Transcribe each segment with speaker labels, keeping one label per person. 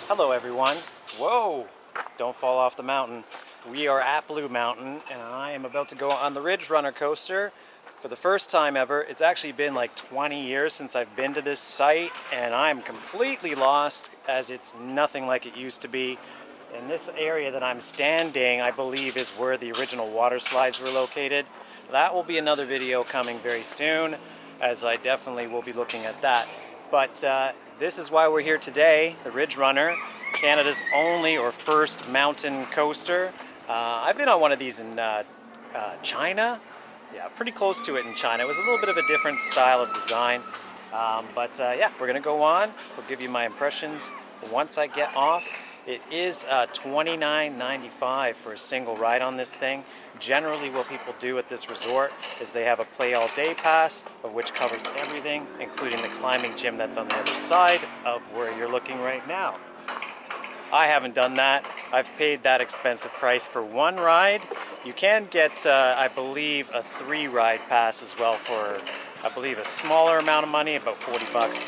Speaker 1: Hello everyone. Whoa! Don't fall off the mountain. We are at Blue Mountain and I am about to go on the Ridge Runner coaster for the first time ever. It's actually been like 20 years since I've been to this site and I'm completely lost as it's nothing like it used to be. And this area that I'm standing, I believe, is where the original water slides were located. That will be another video coming very soon, as I definitely will be looking at that. But this is why we're here today, the Ridge Runner, Canada's only or first mountain coaster. I've been on one of these in China. Yeah, pretty close to it in China. It was a little bit of a different style of design. Yeah, we're gonna go on. We'll give you my impressions once I get off. It is $29.95 for a single ride on this thing. Generally what people do at this resort is they have a play all day pass, of which covers everything, including the climbing gym that's on the other side of where you're looking right now. I haven't done that. I've paid that expensive price for one ride. You can get, I believe, a 3-ride pass as well for, I believe, a smaller amount of money, about 40 bucks.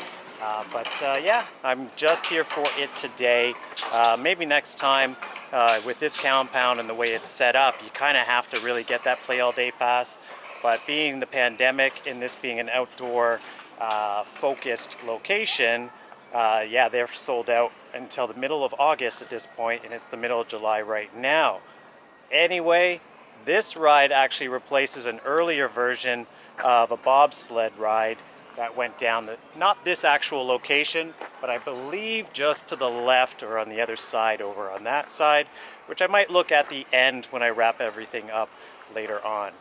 Speaker 1: Yeah, I'm just here for it today. Maybe next time, with this compound and the way it's set up, you kind of have to really get that play all day pass. But being the pandemic and this being an outdoor focused location, yeah, they're sold out until the middle of August at this point, and it's the middle of July right now. Anyway, this ride actually replaces an earlier version of a bobsled ride that went down not this actual location, but I believe just to the left or on the other side over on that side, which I might look at the end when I wrap everything up later on.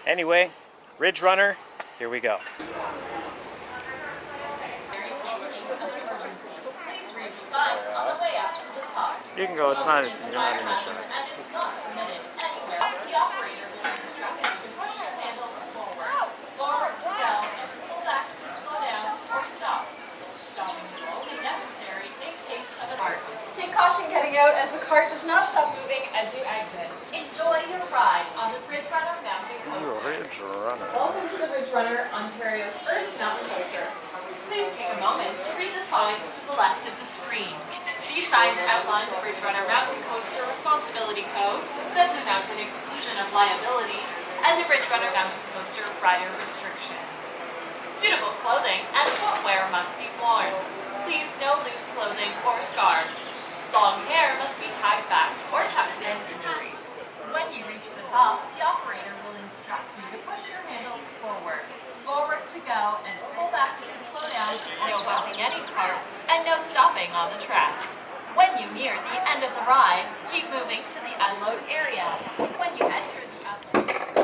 Speaker 1: Anyway, Ridge Runner, here we go. You can go, you're not in the shot.
Speaker 2: Take caution getting out as the cart does not stop moving as you exit. Enjoy your ride on the Ridge Runner mountain coaster.
Speaker 1: Ridge Runner.
Speaker 2: Welcome to the Ridge Runner, Ontario's first mountain coaster. Please take a moment to read the signs to the left of the screen. These signs outline the Ridge Runner mountain coaster responsibility code, the Blue Mountain exclusion of liability, and the Ridge Runner mountain coaster rider restrictions. Suitable clothing and footwear must be worn. Please no loose clothing or scarves. Long hair must be tied back or tucked in. When you reach the top, the operator will instruct you to push your handles forward to go, and pull back to slow down. No bumping any parts, and no stopping on the track. When you near the end of the ride, keep moving to the unload area. When you enter the unload area,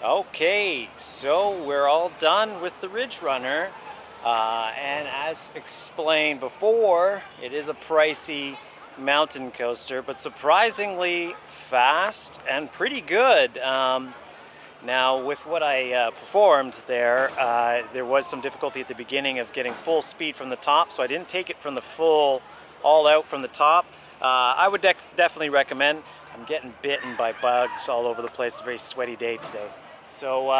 Speaker 1: Okay, so we're all done with the Ridge Runner, and as explained before, it is a pricey mountain coaster, but surprisingly fast and pretty good. Now, with what I performed there, there was some difficulty at the beginning of getting full speed from the top, so I didn't take it from the full, all out from the top. I would definitely recommend. I'm getting bitten by bugs all over the place. It's a very sweaty day today. So,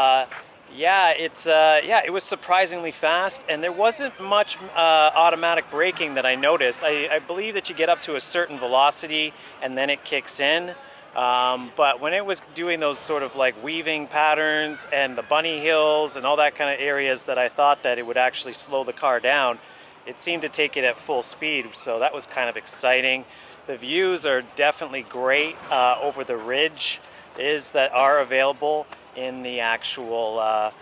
Speaker 1: yeah, it was surprisingly fast, and there wasn't much automatic braking that I noticed. I believe that you get up to a certain velocity, and then it kicks in. But when it was doing those sort of like weaving patterns and the bunny hills and all that kind of areas that I thought that it would actually slow the car down, it seemed to take it at full speed, so that was kind of exciting. The views are definitely great over the ridge that are available in the actual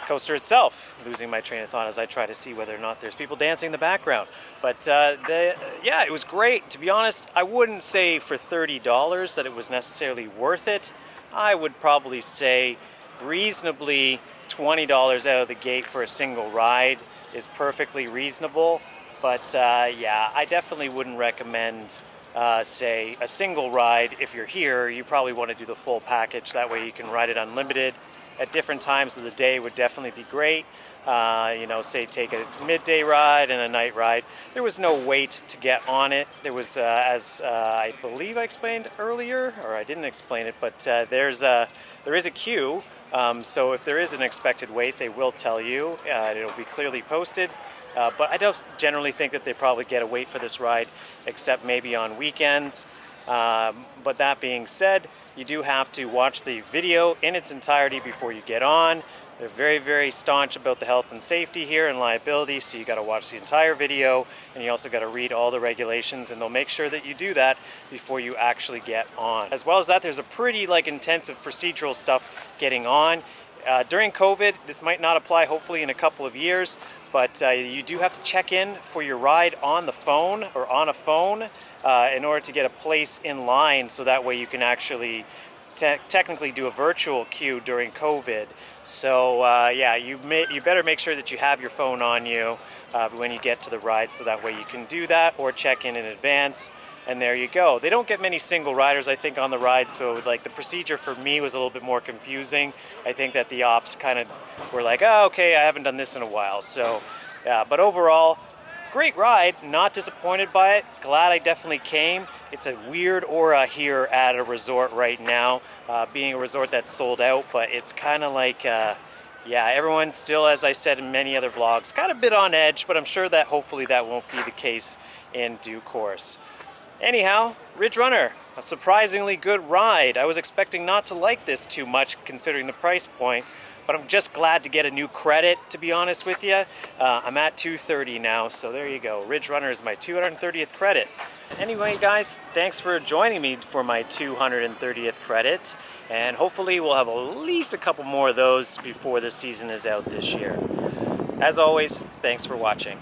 Speaker 1: coaster itself. Losing my train of thought as I try to see whether or not there's people dancing in the background. But yeah, it was great. To be honest, I wouldn't say for $30 that it was necessarily worth it. I would probably say reasonably $20 out of the gate for a single ride is perfectly reasonable. But yeah, I definitely wouldn't recommend say a single ride. If you're here, you probably want to do the full package. That way you can ride it unlimited at different times of the day. Would definitely be great. You know, say take a midday ride and a night ride. There was no wait to get on it. There was, as I believe I explained earlier, or I didn't explain it, but there is a queue. So if there is an expected wait, they will tell you. It'll be clearly posted. But I don't generally think that they probably get a wait for this ride, except maybe on weekends. But that being said, you do have to watch the video in its entirety before you get on. They're very, very staunch about the health and safety here and liability, so you got to watch the entire video, and you also got to read all the regulations, and they'll make sure that you do that before you actually get on. As well as that, there's a pretty intensive procedural stuff getting on. During COVID, this might not apply hopefully in a couple of years, but you do have to check in for your ride on the phone or on a phone in order to get a place in line, so that way you can actually technically do a virtual queue during COVID. So yeah, you better make sure that you have your phone on you when you get to the ride, so that way you can do that or check in advance. And there you go. They don't get many single riders, I think, on the ride, so like the procedure for me was a little bit more confusing. I think that the ops kind of were like, oh, okay, I haven't done this in a while. So yeah, but overall, great ride. Not disappointed by it. Glad I definitely came. It's a weird aura here at a resort right now, being a resort that's sold out, but it's kind of like, yeah, everyone's still, as I said in many other vlogs, kind of a bit on edge, but I'm sure that hopefully that won't be the case in due course. Anyhow, Ridge Runner, a surprisingly good ride. I was expecting not to like this too much considering the price point, but I'm just glad to get a new credit, to be honest with you. I'm at 230 now, so there you go. Ridge Runner is my 230th credit. Anyway, guys, thanks for joining me for my 230th credit, and hopefully we'll have at least a couple more of those before the season is out this year. As always, thanks for watching.